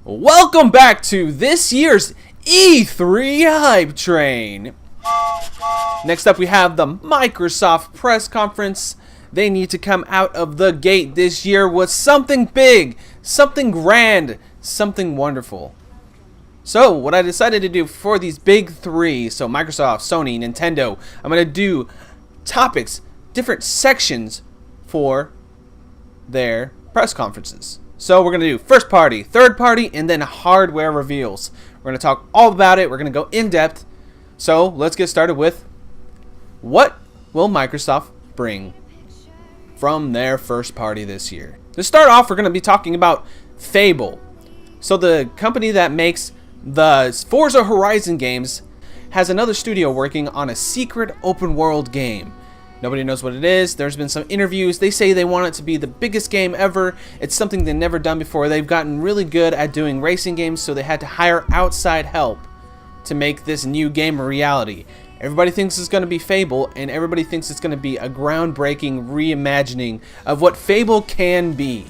Welcome back to this year's E3 Hype Train. Next up we have the Microsoft press conference. They need to come out of the gate this year with something big, something grand, something wonderful. So what I decided to do for these big three, so Microsoft, Sony, Nintendo, I'm going to do topics, different sections for their press conferences. So we're going to do first party, third party, and then hardware reveals. We're going to talk all about it. We're going to go in depth. So let's get started with what will Microsoft bring from their first party this year. To start off, we're going to be talking about Fable. So the company that makes the Forza Horizon games has another studio working on a secret open world game. Nobody knows what it is. There's been some interviews. They say they want it to be the biggest game ever. It's something they've never done before. They've gotten really good at doing racing games, so they had to hire outside help to make this new game a reality. Everybody thinks it's going to be Fable, and everybody thinks it's going to be a groundbreaking reimagining of what Fable can be.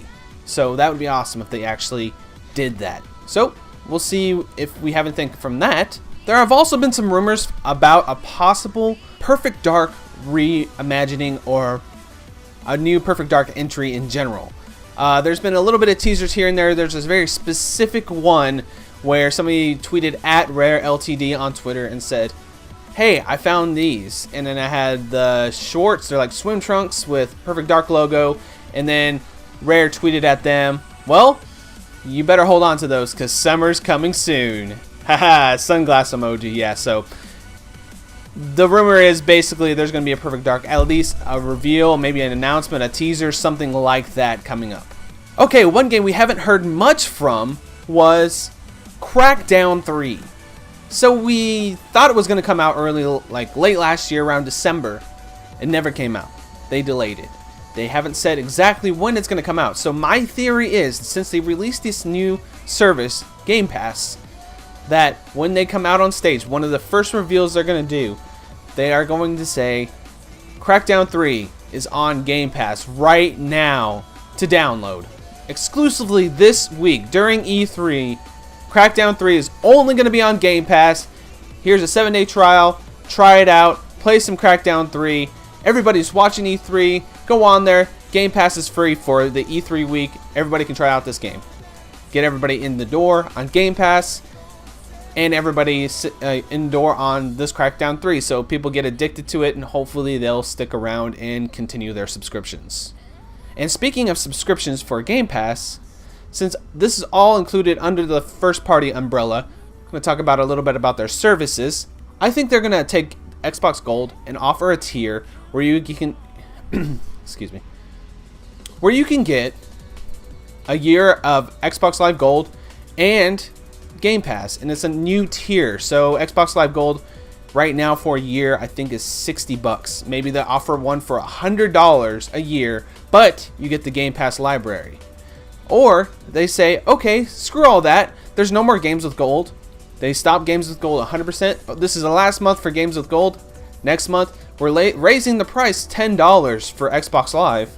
So that would be awesome if they actually did that. So we'll see if we have anything from that. There have also been some rumors about a possible Perfect Dark reimagining or a new Perfect Dark entry in general. There's been a little bit of teasers here and there. There's this very specific one where somebody tweeted at Rare Ltd on Twitter and said, "Hey, I found these," and then I had the shorts. They're like swim trunks with Perfect Dark logo, and then Rare tweeted at them, "Well, you better hold on to those because summer's coming soon." Haha, sunglass emoji. Yeah, so the rumor is basically there's going to be a Perfect Dark, at least a reveal, maybe an announcement, a teaser, something like that coming up. Okay, one game we haven't heard much from was Crackdown 3. So we thought it was going to come out early, like late last year, around December. It never came out. They delayed it. They haven't said exactly when it's going to come out. So my theory is, since they released this new service, Game Pass, that when they come out on stage, one of the first reveals they're going to do, they are going to say, Crackdown 3 is on Game Pass right now to download. Exclusively this week during E3, Crackdown 3 is only going to be on Game Pass. Here's a 7-day trial. Try it out. Play some Crackdown 3. Everybody's watching E3. Go on there. Game Pass is free for the E3 week. Everybody can try out this game. Get everybody in the door on Game Pass. And everybody indoor on this Crackdown 3, so people get addicted to it, and hopefully they'll stick around and continue their subscriptions. And speaking of subscriptions for Game Pass, since this is all included under the first party umbrella, I'm going to talk about a little bit about their services. I think they're going to take Xbox Gold and offer a tier where you can excuse me, where you can get a year of Xbox Live Gold and Game Pass, and it's a new tier. So Xbox Live Gold right now for a year I think is $60. Maybe they offer one for $100 a year, but you get the Game Pass library. Or they say, okay, screw all that, there's no more games with gold. They stop games with gold 100%, but this is the last month for games with gold. Next month we're raising the price $10 for Xbox Live,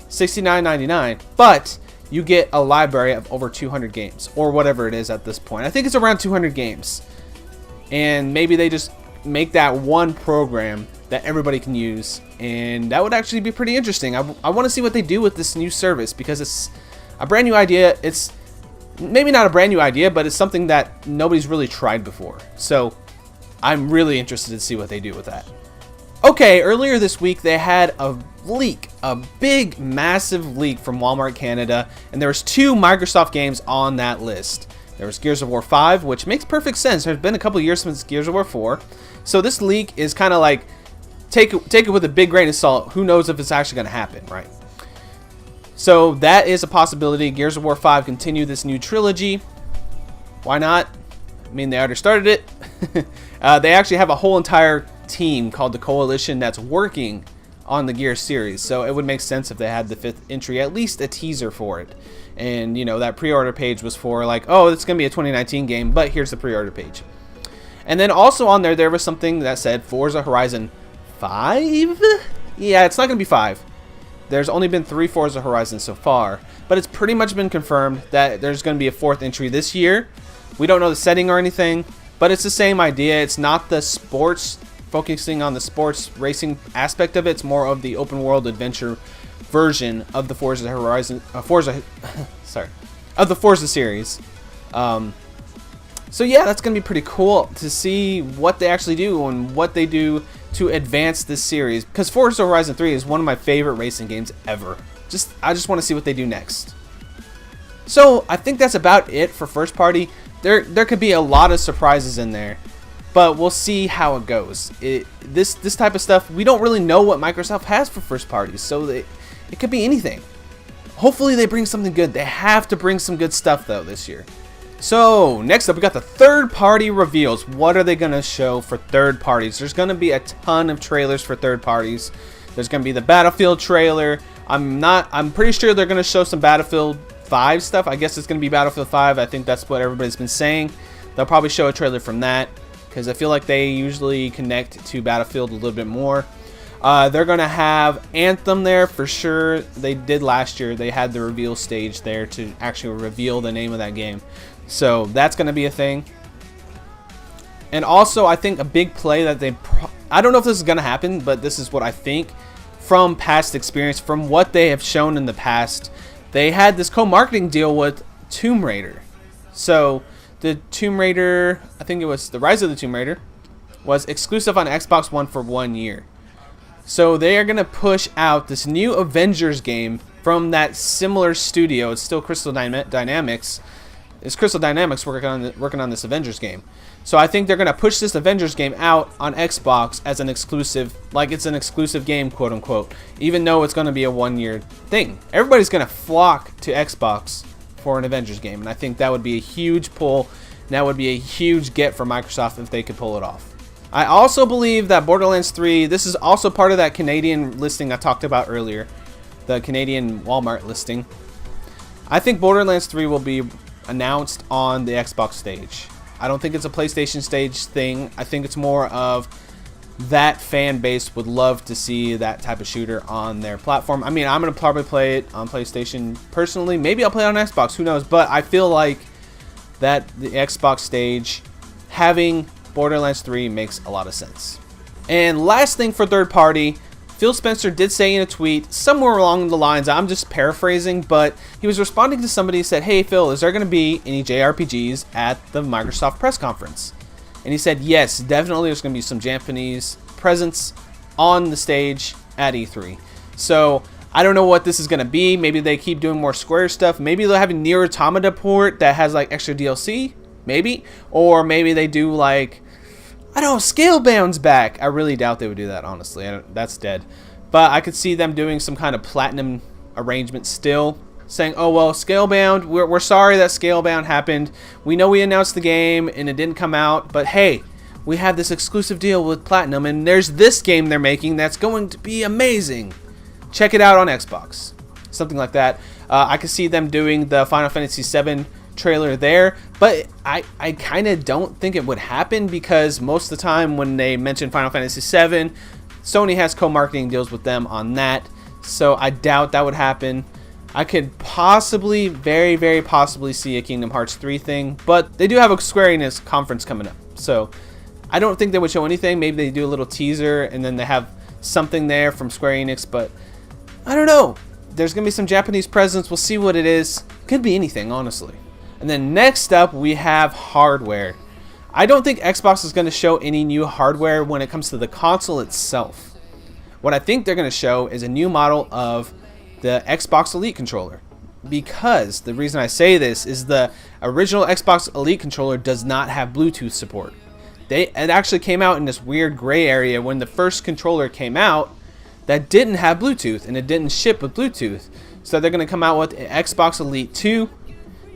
$69.99, but you get a library of over 200 games, or whatever it is at this point. I think it's around 200 games. And maybe they just make that one program that everybody can use, and that would actually be pretty interesting. I want to see what they do with this new service, because it's a brand new idea. It's maybe not a brand new idea, but it's something that nobody's really tried before. So I'm really interested to see what they do with that. Okay, earlier this week they had a leak, a big, massive leak from Walmart Canada, and there was 2 Microsoft games on that list. There was Gears of War 5, which makes perfect sense. There's been a couple years since Gears of War 4, so this leak is kind of like, take it with a big grain of salt. Who knows if it's actually going to happen, right? So that is a possibility. Gears of War 5 continue this new trilogy. Why not? I mean, they already started it. They actually have a whole entire team called the Coalition that's working on the Gears series, so it would make sense if they had the 5th entry, at least a teaser for it. And you know, that pre-order page was for like, oh, it's gonna be a 2019 game, but here's the pre-order page. And then also on there was something that said Forza Horizon 5. Yeah, it's not gonna be 5. There's only been 3 Forza Horizon so far, but it's pretty much been confirmed that there's going to be a 4th entry this year. We don't know the setting or anything, but it's the same idea. It's not the sports, focusing on the sports racing aspect of it. It's more of the open world adventure version of the Forza Horizon, of the Forza series. So yeah, that's going to be pretty cool to see what they actually do and what they do to advance this series, because Forza Horizon 3 is one of my favorite racing games ever. I just want to see what they do next. So I think that's about it for first party. There could be a lot of surprises in there, but we'll see how it goes. This type of stuff, we don't really know what Microsoft has for first parties, so it could be anything. Hopefully they bring something good. They have to bring some good stuff though this year. So next up, we got the third party reveals. What are they going to show for third parties? There's going to be a ton of trailers for third parties. There's going to be the Battlefield trailer. I'm pretty sure they're going to show some Battlefield 5 stuff. I guess it's going to be Battlefield 5. I think that's what everybody's been saying. They'll probably show a trailer from that, because I feel like they usually connect to Battlefield a little bit more. They're going to have Anthem there for sure. They did last year. They had the reveal stage there to actually reveal the name of that game. So that's going to be a thing. And also, I think a big play that I don't know if this is going to happen, but this is what I think from past experience, from what they have shown in the past. They had this co-marketing deal with Tomb Raider. So the Tomb Raider, I think it was the Rise of the Tomb Raider, was exclusive on Xbox One for 1 year. So they are going to push out this new Avengers game from that similar studio. It's still Crystal Dynamics. It's Crystal Dynamics working on this Avengers game. So I think they're going to push this Avengers game out on Xbox as an exclusive, like it's an exclusive game, quote unquote, even though it's going to be a 1 year thing. Everybody's going to flock to Xbox for an Avengers game, and I think that would be a huge pull, and that would be a huge get for Microsoft if they could pull it off. I also believe that Borderlands 3, this is also part of that Canadian listing I talked about earlier, the Canadian Walmart listing. I think Borderlands 3 will be announced on the Xbox stage. I don't think it's a PlayStation stage thing. I think it's more of that fan base would love to see that type of shooter on their platform. I mean, I'm going to probably play it on PlayStation personally. Maybe I'll play it on Xbox. Who knows? But I feel like that the Xbox stage having Borderlands 3 makes a lot of sense. And last thing for third party, Phil Spencer did say in a tweet, somewhere along the lines, I'm just paraphrasing, but he was responding to somebody who said, hey Phil, is there going to be any JRPGs at the Microsoft press conference? And he said, yes, definitely there's going to be some Japanese presence on the stage at E3. So I don't know what this is going to be. Maybe they keep doing more Square stuff. Maybe they'll have a Nier Automata port that has like extra DLC, maybe. Or maybe they do like, I don't know, Scalebound's back. I really doubt they would do that, honestly. That's dead. But I could see them doing some kind of platinum arrangement still, saying, oh, well, Scalebound, we're sorry that Scalebound happened. We know we announced the game and it didn't come out, but hey, we have this exclusive deal with Platinum, and there's this game they're making that's going to be amazing. Check it out on Xbox. Something like that. I could see them doing the Final Fantasy VII trailer there, but I kind of don't think it would happen, because most of the time when they mention Final Fantasy VII, Sony has co-marketing deals with them on that, so I doubt that would happen. I could possibly, very, very possibly see a Kingdom Hearts 3 thing, but they do have a Square Enix conference coming up, so I don't think they would show anything. Maybe they do a little teaser and then they have something there from Square Enix, but I don't know. There's going to be some Japanese presence. We'll see what it is. Could be anything, honestly. And then next up, we have hardware. I don't think Xbox is going to show any new hardware when it comes to the console itself. What I think they're going to show is a new model of the Xbox Elite controller. Because the reason I say this is the original Xbox Elite controller does not have Bluetooth support. It actually came out in this weird gray area when the first controller came out that didn't have Bluetooth, and it didn't ship with Bluetooth. So they're going to come out with an Xbox Elite 2.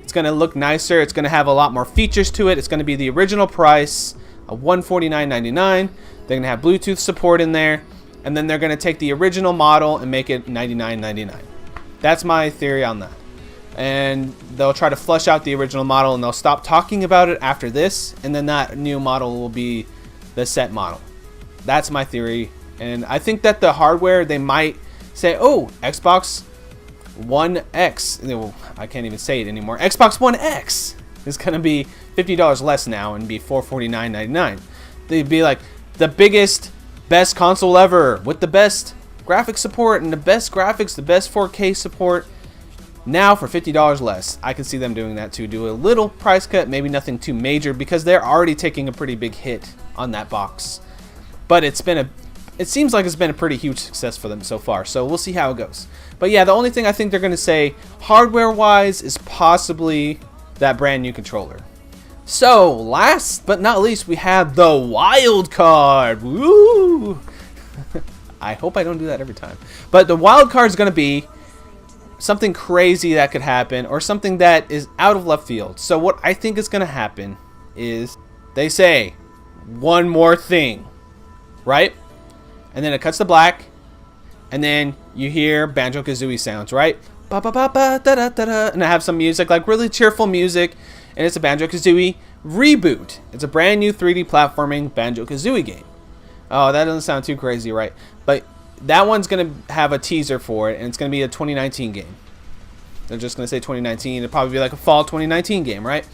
It's going to look nicer. It's going to have a lot more features to it. It's going to be the original price of $149.99. They're going to have Bluetooth support in there. And then they're going to take the original model and make it $99.99. That's my theory on that. And they'll try to flush out the original model, and they'll stop talking about it after this. And then that new model will be the set model. That's my theory. And I think that the hardware, they might say, oh, Xbox One X. I can't even say it anymore. Xbox One X is going to be $50 less now and be $449.99. They'd be like the biggest, best console ever with the best graphics support and the best graphics, the best 4K support. Now for $50 less. I can see them doing that too. Do a little price cut, maybe nothing too major because they're already taking a pretty big hit on that box. But it seems like it's been a pretty huge success for them so far. So we'll see how it goes. But yeah, the only thing I think they're going to say hardware-wise is possibly that brand new controller. So last but not least, we have the Wildcard. Woo! I hope I don't do that every time. But the Wildcard is going to be something crazy that could happen or something that is out of left field. So what I think is going to happen is they say one more thing, right? And then it cuts to black, and then you hear Banjo-Kazooie sounds, right? Ba ba ba ba da da da da, and I have some music, like really cheerful music, and it's a Banjo-Kazooie reboot. It's a brand new 3D platforming Banjo-Kazooie game. Oh, that doesn't sound too crazy, right? But that one's gonna have a teaser for it, and it's gonna be a 2019 game. They're just gonna say 2019. It'll probably be like a fall 2019 game, right?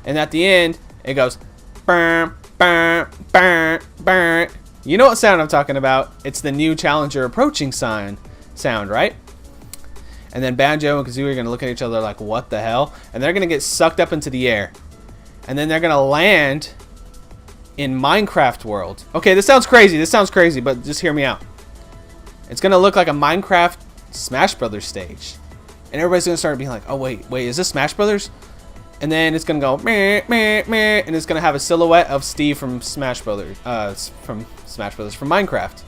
And at the end, it goes, burn, burn, burn, burn. You know what sound I'm talking about? It's the new challenger approaching sound, right? And then Banjo and Kazooie are gonna look at each other like, what the hell? And they're gonna get sucked up into the air, and then they're gonna land in Minecraft world. Okay, this sounds crazy, but just hear me out. It's gonna look like a Minecraft Smash Brothers stage, and everybody's gonna start being like, "Oh wait, is this Smash Brothers?" And then it's gonna go meh, meh, meh, and it's gonna have a silhouette of Steve from Smash Brothers, from Minecraft.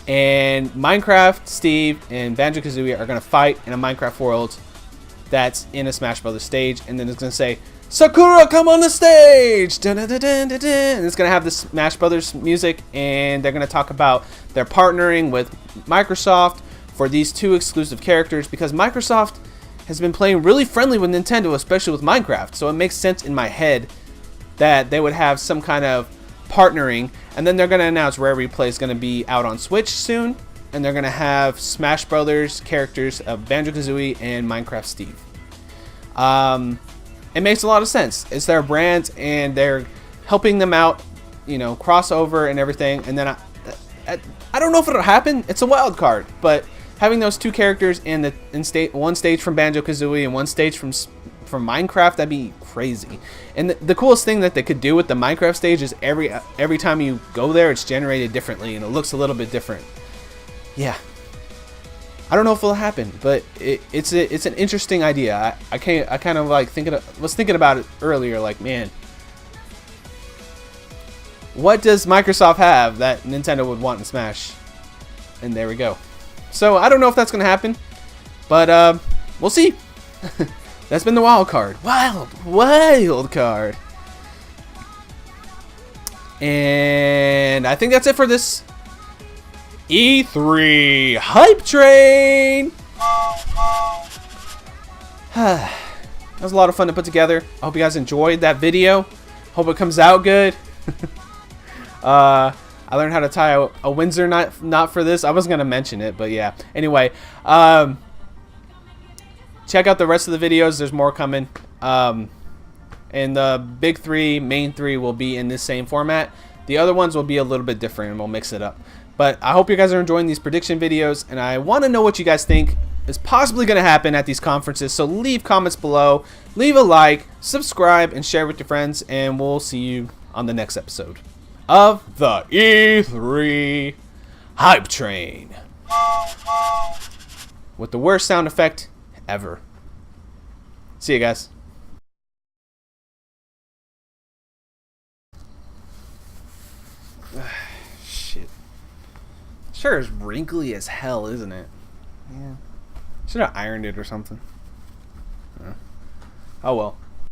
And Minecraft, Steve, and Banjo-Kazooie are gonna fight in a Minecraft world that's in a Smash Brothers stage, and then it's gonna say, "Sakura, come on the stage!" Dun, dun, dun, dun, dun, dun. And it's gonna have the Smash Brothers music, and they're gonna talk about their partnering with Microsoft for these two exclusive characters, because Microsoft has been playing really friendly with Nintendo, especially with Minecraft. So it makes sense in my head that they would have some kind of partnering, and then they're gonna announce Rare Replay is gonna be out on Switch soon, and they're gonna have Smash Brothers characters of Banjo-Kazooie and Minecraft Steve. It makes a lot of sense. It's their brands, and they're helping them out, you know, crossover and everything. And then I don't know if it'll happen. It's a wild card, but having those two characters in one stage from Banjo-Kazooie and one stage from Minecraft, that'd be crazy. And the coolest thing that they could do with the Minecraft stage is every time you go there, it's generated differently and it looks a little bit different. Yeah. I don't know if it'll happen, but it's an interesting idea. I kind of like was thinking about it earlier, like, man, what does Microsoft have that Nintendo would want in Smash? And there we go. So I don't know if that's gonna happen, but we'll see. That's been the wild card. Wild card. And I think that's it for this E3 hype train. That was a lot of fun to put together. I hope you guys enjoyed that video. Hope it comes out good. I learned how to tie a Windsor knot for this. I wasn't gonna mention it, but yeah. Anyway, check out the rest of the videos. There's more coming. And the big three, main three, will be in this same format. The other ones will be a little bit different, and we'll mix it up. But I hope you guys are enjoying these prediction videos, and I want to know what you guys think is possibly going to happen at these conferences. So leave comments below, leave a like, subscribe, and share with your friends, and we'll see you on the next episode of the E3 Hype Train with the worst sound effect ever. See you guys. Shit. Sure is wrinkly as hell, isn't it? Yeah. Should have ironed it or something. Oh well.